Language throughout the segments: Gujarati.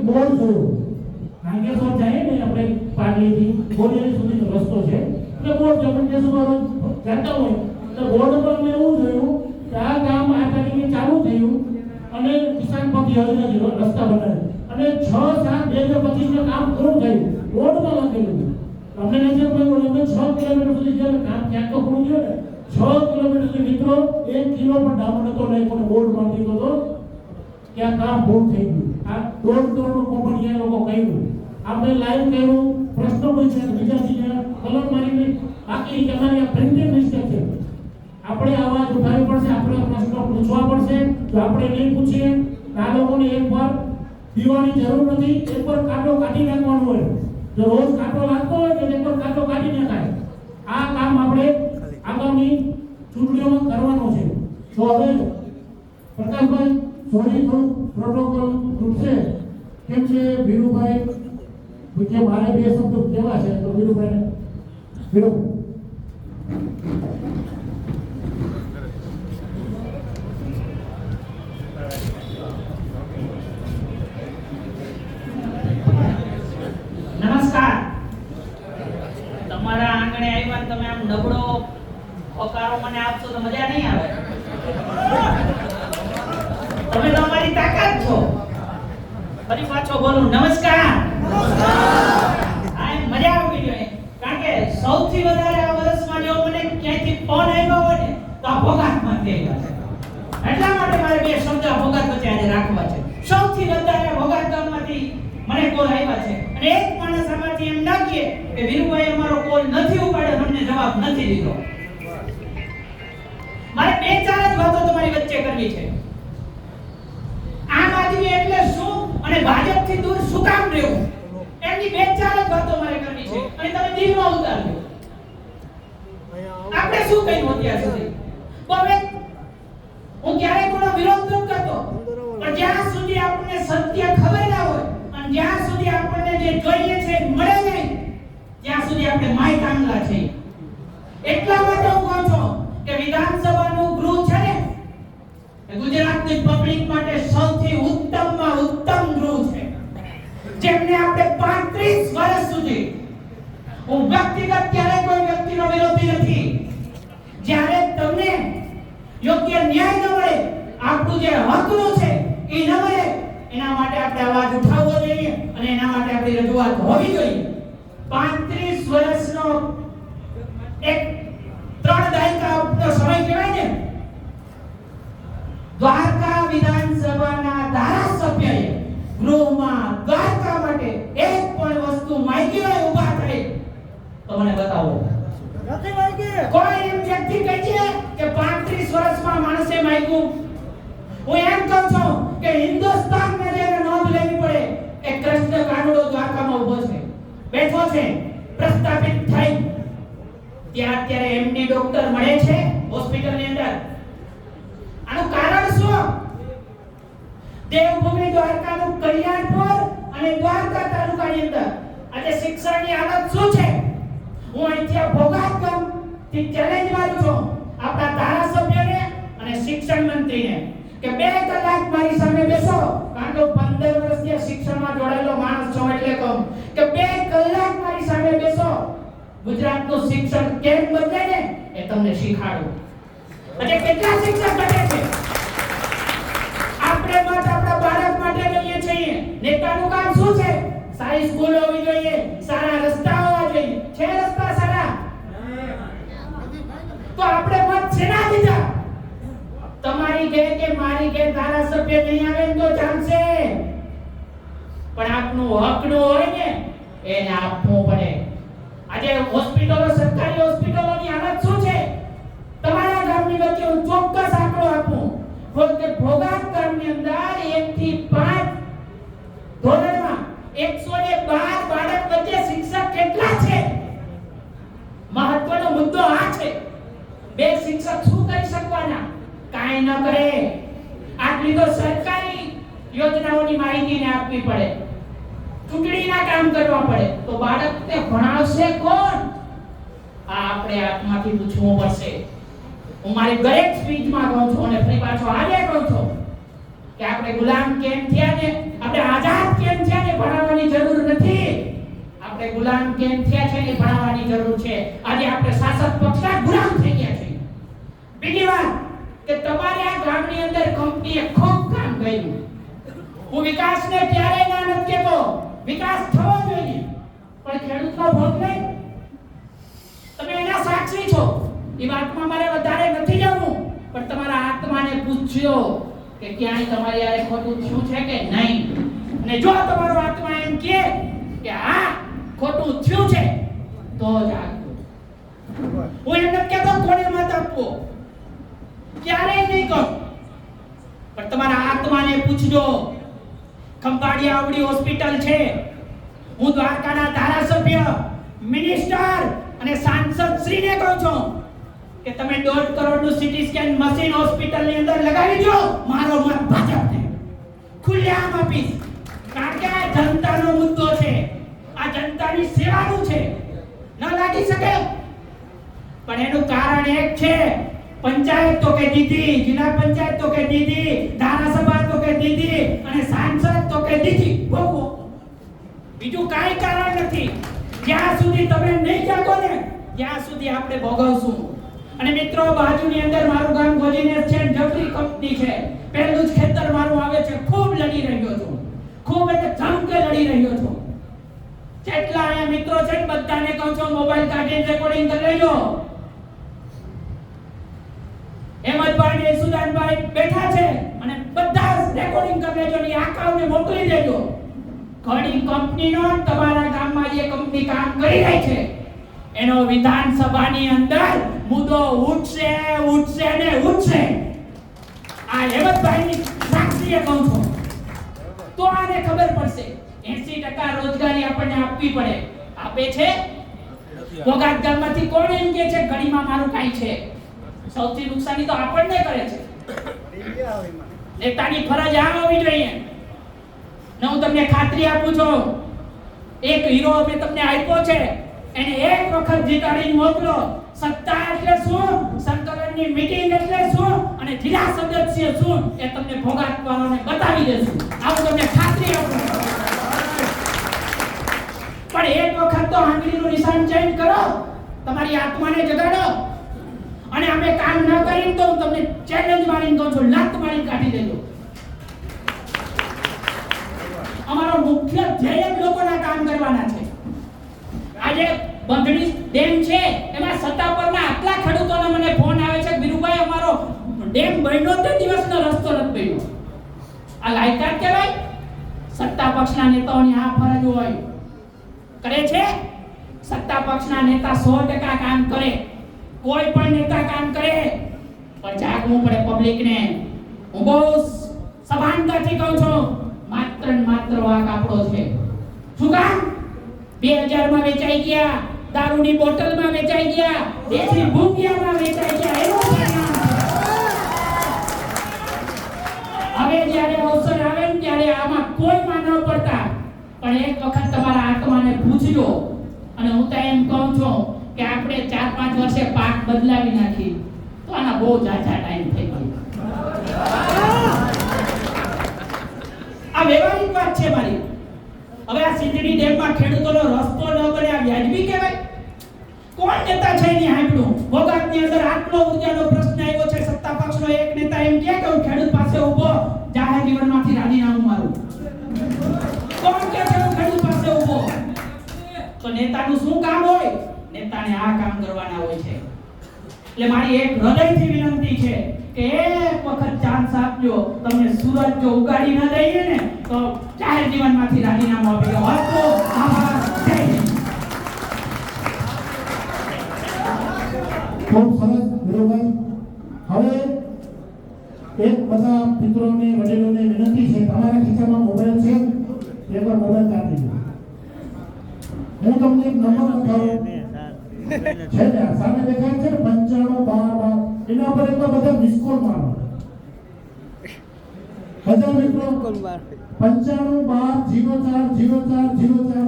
બોર્ડ જોયું, નાગેશ્વર જાય ને આપણે પાટલીથી બોડેલી સુધીનો રસ્તો છે, એટલે બોર્ડ જમણકેશ્વર જતા હોય તો બોર્ડ પર મેં એવું જોયું કે આ કામ આ તારીખે ચાલુ થયું અને કિસાન પથ યોજના રસ્તા બનાવ્યો અને 6/7/2025 કામ પૂરું થયું, બોર્ડમાં લખેલું. અમને નજર પડ્યું અમે 6 કિલોમીટર સુધી જે કામ ક્યાંક તો પૂરું થયું ને 6 કિલોમીટર સુધી મિત્રો 1 કિલો પણ ડામર નતો લઈ બોર્ડ માં દીધો તો કે આ કામ પૂરું થઈ ગયું. આ દોડ કોમ્પની લોકો કહ્યું, આપણે લાઈવ કર્યું, પ્રશ્નો પૂછ્યા, બીજાથી કલમ મારીને બાકી તમારી આ પ્રિન્ટેડ મિસ્ટેક છે. આપણે અવાજ ઉઠાવવી પડશે, આપણે પ્રશ્નો પૂછવા પડશે. જો આપણે નહીં પૂછીએ આ લોકોને એકવાર પીવાની જરૂર નથી, એકવાર કાંટો કાઢી નાખવાનો હોય. જો રોજ કાંટો લાગતો હોય તો એકવાર કાંટો કાઢી નાખાય. આ કામ આપણે આગામી ચૂંટણીઓમાં કરવાનો છે. તો હવે પ્રકાશભાઈ સોરી થોડું પ્રોટોકોલ તૂટશે કેમ છે વીરુભાઈ કે મારે બે શબ્દો કેવા છે તો વીરુભાઈને વીરુ નમસ્કાર. તમારા આંગણે આવ્યા તમે આમ નબળો પકારો મને આપશો તો મજા નહીં આવે. તમે તો અમારી તાકાત છો. ફરી પાછો બોલું નમસ્કાર. આ મજા આવી જોઈએ કારણ કે સૌથી વધારે આ વર્ષમાં જો મને ક્યાંયથી ફોન આવ્યો હોય ને તો આ ભોગાતમાંથી આવ્યા છે. એટલા માટે મારે બે શબ્દ ભોગાત વચ્ચે આજે રાખવા છે. સૌથી વધારે ભોગાત ગામમાંથી મને કોલ આવ્યા છે અને એક માણસ આમાંથી એમ ના કહે કે વીરુભાઈ અમારો કોલ નથી ઉપાડ્યો, અમને જવાબ નથી દીધો. મારે બે ચાર જ વાતો તમારી વચ્ચે કરવી છે. આમ આદમી એટલે શું અને ભાજપથી દૂર શું કામ રહેવું એની બે ચાર જ વાતો મારે કરવી છે અને તમે દિલમાં ઉતારજો. આપણે શું કહ્યું અત્યાર સુધી? હવે હું ક્યારેય કોઈનો વિરોધ ન કરતો, પણ જ્યાં સુધી આપણને સત્ય ખબર ના હોય અને જ્યાં સુધી આપણને જે જોઈએ છે મળે નહીં ત્યાં સુધી આપણે માય કાંગલા છે. એટલા માટે હું કહું છું કે વિધાનસભાનું ગૃહ છે ને એ ગુજરાતની પબ્લિક માટે સૌથી ઉત્તમમાં ઉત્તમ ગૃહ છે. જેમને આપણે 35 વર્ષ સુધી હું વ્યક્તિગત ક્યારેય કોઈ વ્યક્તિનો વિરોધી નથી. જ્યારે તમને યોગ્ય ન્યાય ન મળે, આપણું જે હકનું છે એ ન મળે, એના માટે આપણે અવાજ ઉઠાવવો જોઈએ અને એના માટે આપણી રજૂઆત હોવી જોઈએ. 35 વર્ષનો એક 3 દાયકાનો સમય કહેવાય ને. દ્વારકા વિધાનસભાના ધારાસભ્યએ ગૃહમાં દ્વારકા માટે એક પણ વસ્તુ માંગી હોય ઊભા થઈ તો મને બતાવો. નથી માંગી. કોઈ એમ વ્યક્તિ કહે છે કે 35 વર્ષમાં માણસે માંગ્યું? હું એમ કહું છું કે હિન્દુસ્તાનમાં જેને નોંધ લેવી પડે એ કૃષ્ણ કાનુડો દ્વારકામાં ઊભો છે, બેઠો છે, પ્રસ્થાપિત થઈ ત્યાં અત્યારે એમડી ડોક્ટર મળે છે હોસ્પિટલની અંદર. આનું કારણ શું? દેવભૂમિ દ્વારકાનું કલ્યાણપુર અને દ્વારકા તાલુકાની અંદર આજે શિક્ષણની હાલત શું છે? હું અહીંથી ભોગાત ગામથી ચેલેન્જ મારું છું આપણા ધારાસભ્યને અને શિક્ષણ મંત્રીને કે 2 કલાક મારી સામે બેસો, કારણ કે 15 વર્ષથી શિક્ષણમાં જોડાયેલો માણસ છું એટલે કહું કે 2 કલાક મારી સામે બેસો. ગુજરાતનું શિક્ષણ કેમ બદલે ને એ તમને શીખવાડું. અને કેટલા શિક્ષક બને છે? આપણે મત આપણા બાળક માટે લઈએ છીએ. નેતાનું કામ શું છે? સારી સ્કૂલ હોવી જોઈએ, સારા રસ્તા હોવા જોઈએ. છે રસ્તા સારા? તો આપણે મત શેના દીધા? તમારી ઘેર કે મારી ઘેર ધારાસભ્ય નહીં આવે તો ચાલશે, પણ આપનું હકનું હોય ને એને આપવું પડે. આજે હોસ્પિટલો, સરકારી હોસ્પિટલોની હાલત શું છે? તમારા ગામની વચ્ચે હું ચોક્કસ આંકડો આપું કે ભોગાત ગામની અંદર 1 થી 5 ધોરણમાં 112 બાળક વચ્ચે શિક્ષક કેટલા છે? મહત્વનો મુદ્દો આ છે. 2 શિક્ષક શું કરી શકવાના? કાંઈ ન કરે. આટલી તો સરકારી યોજનાઓની માહિતીને આપવી પડે, ચૂંટણીના કામ કરવા પડે, તો બાળકને ભણાવશે કોણ? આ આપણે આત્માથી પૂછવું પડશે. હું મારી દરેક સ્પીચમાં કહું છું અને ફરી પાછો આજે કહું છું કે કે આપણે ગુલામ કેમ થયા ને આપણે આઝાદ કેમ થયા ને ભણાવવાની જરૂર નથી. આપણે ગુલામ કેમ થયા છે ને ભણાવવાની જરૂર છે. આજે આપણે શાસક પક્ષના ગુલામ થઈ ગયા છે. બીજી વાત કે તમારે આ ગામની અંદર કંપનીએ ખૂબ કામ કર્યું. હું વિકાસને ક્યારેય ના નથી કહેતો, વિકાસ થવો જોઈએ, પણ ખેડૂતનો ભોગ નહીં. તમે એના સાક્ષી છો. એ વાતમાં મારે વધારે નથી જવું, પણ તમારા આત્માને પૂછજો કે ક્યાંય તમારી યારે ખોટું થયું છે કે નહીં. અને જો તમારો આત્મા એમ કહે કે આ ખોટું થયું છે તો જ આગળ. હું એમ નથી કહેતો કોને મત આપવો, ક્યારેય નહીં કહું, પણ તમારા આત્માને પૂછજો. ખંભાળિયા આવડી હોસ્પિટલ છે. હું દ્વારકાના ધારાસભ્ય, મિનિસ્ટર અને સાંસદ શ્રીને કહું છું કે તમે 1.5 કરોડનું સીટી સ્કેન મશીન હોસ્પિટલની અંદર લગાવી દો. મારો મત ભાજપને ખુલ્લેઆમ આપીશ. કારણ કે આ જનતાનો મુદ્દો છે, આ જનતાની સેવાનું છે. ન લાગી શકે, પણ એનું કારણ એક છે, પંચાયત તો કે દીધી, જિલ્લા પંચાયત તો કે દીધી, ધારાસભા તો કે દીધી અને સાંસદ તો કે દીધી. ભોગવો, બીજું કાંઈ કારણ નથી. જ્યાં સુધી તમે નહીં જાગો ને ત્યાં સુધી આપણે ભોગવશું. અને મિત્રો, બાજુની અંદર મારું ગામ ગોજીનેસ છે, જબરી કંપની છે. પહેલું જ ખેતર મારું આવે છે. ખૂબ લડી રહ્યો છું, ખૂબ એટલે જમકે લડી રહ્યો છું. જેટલા અહીંયા મિત્રો છે બધાને કહું છું, મોબાઈલ કાઢીને રેકોર્ડિંગ કરી લેજો. હેમંતભાઈ ને સુદાનભાઈ બેઠા છે અને બધા રેકોર્ડિંગ કરી લેજો ને આકાવને મોકલી દેજો. ઘણી કંપનીનો તમારા ગામમાં જે કંપની કામ કરી રહી છે એનો વિધાનસભાની અંદર મુદ્દો ઉઠશે ને ઉઠશે. આ હેમંતભાઈની સાક્ષીએ કહું છું, તો આને ખબર પડશે. 80% રોજગારી આપણને આપવી પડે. આપે છે? ભોગાત ગામમાંથી કોણ એમ કહે છે ઘડીમાં મારું કાંઈ છે? સૌથી નુકસાની તો આપણને કરે છે. નેતાની ફરજ આ હોવી જોઈએ. ને હું તમને ખાતરી આપું છું, એક હીરો અમે તમને આપ્યો છે, એને એક વખત જીતાડીને મોકલો. સત્તા એટલે શું, સંકલનની મીટિંગ એટલે શું અને જિલ્લા સદસ્ય શું એ તમને ભોગાતવાળાને બતાવી દેશું. આવું તમને ખાતરી આપું. પણ એક વખત તો આંગળીનું નિશાન ચેન્જ કરો, તમારી આત્માને જગાડો. અને અમે કામ ન કરીને તો હું તમને ચેલેન્જ મારીને કહું છું, લાત મારીને કાઢી દેજો. અમારો મુખ્ય ધ્યેય જ લોકોના કામ કરવાના છે. આજે બંધણી ડેમ છે, એમાં સત્તા પરના આટલા ખેડૂતોના મને ફોન આવે છે, બીરુભાઈ અમારો ડેમ બન્યો તે દિવસનો રસ્તો નથી બન્યો. આ લાયકાત કહેવાય? સત્તા પક્ષના નેતાઓની આ ફરજ હોય. કરે છે? સત્તા પક્ષના નેતા 100% કામ કરે. કોઈ પણ નેતા કામ કરે, પણ જાગવું પડે પબ્લિકને. હું બહુ સભાનતાથી કહું છું, માત્ર ને માત્ર વાક આપણો છે. શું કામ? 2000 માં વેચાઈ ગયા, દારૂની બોટલમાં વેચાઈ ગયા, દેશી ભૂંગિયામાં વેચાઈ ગયા. એનો પરિણામ હવે જ્યારે અવસર આવે ને ત્યારે આમાં કોઈ માનવ પડતા, પણ એક વખત તમારા આત્માને પૂછજો. અને હું તો એમ કહું છું કે આપણે 4-5 વર્ષે પાક બદલાવી નાખી તો આના બહુ જાજા ટાઈમ થઈ ગયો. આ વ્યવહારિક વાત છે મારી. હવે આ સિંધડી ડેમમાં ખેડૂતોનો રસ્તો ન બને, આ વ્યાજબી કહેવાય? કોણ નેતા છે એની હાંકડું? ભોગાતની અંદર આટલો ઉર્જાનો પ્રશ્ન આવ્યો છે, સત્તા પક્ષનો એક નેતા એમ કહે કે હું ખેડૂત પાસે ઊભો જાહેર જીવનમાંથી રાજીનામું મારું. કોણ કહે છે હું ખેડૂત પાસે ઊભો? તો નેતાનું શું કામ હોય? નેતાને આ કામ કરવાના હોય છે. એટલે મારી એક હૃદયથી વિનંતી છે કે એક વખત ચાન્સ આપજો. તમને સુરત જો ઉગાડી ન દઈએ ને તો જાહેર જીવનમાંથી રાજીનામું આપી દો. આભાર. જય હિન્દ. ખૂબ સરસ વિરોભાઈ. હવે એક બધા મિત્રોને વડીલોને વિનંતી છે, તમારા ખિસ્સામાં મોબાઈલ છે, એકવાર મોબાઈલ કાઢી દો. હું તમને એક નંબર બતાવું છે ને, સામે દેખાય છે ને 95 એના પર એકવાર બધા મિસ કોલ મારો. બધા મિત્રો 95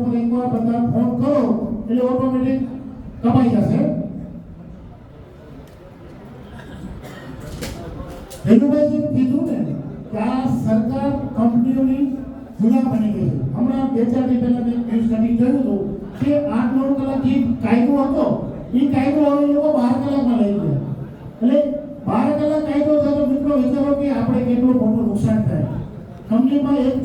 પર એકવાર બધા ફોન કરો એટલે ઓટોમેટિક કમાઈ જશે. વિનુભાઈ કીધું ને કે આ સરકાર જુદા બની ગઈ છે. હમણાં 2-4 દી પહેલા મેં ન્યૂઝ કટિંગ જોયું હતું કે 8-9 કલાક જે કાયદો હતો એ કાયદો હવે એ લોકો 12 કલાકમાં લઈ ગયા. એટલે 12 કલાક કાયદો થતો મિત્રો વિચારો કે આપણે કેટલું મોટું નુકસાન થાય. કંપનીમાં એક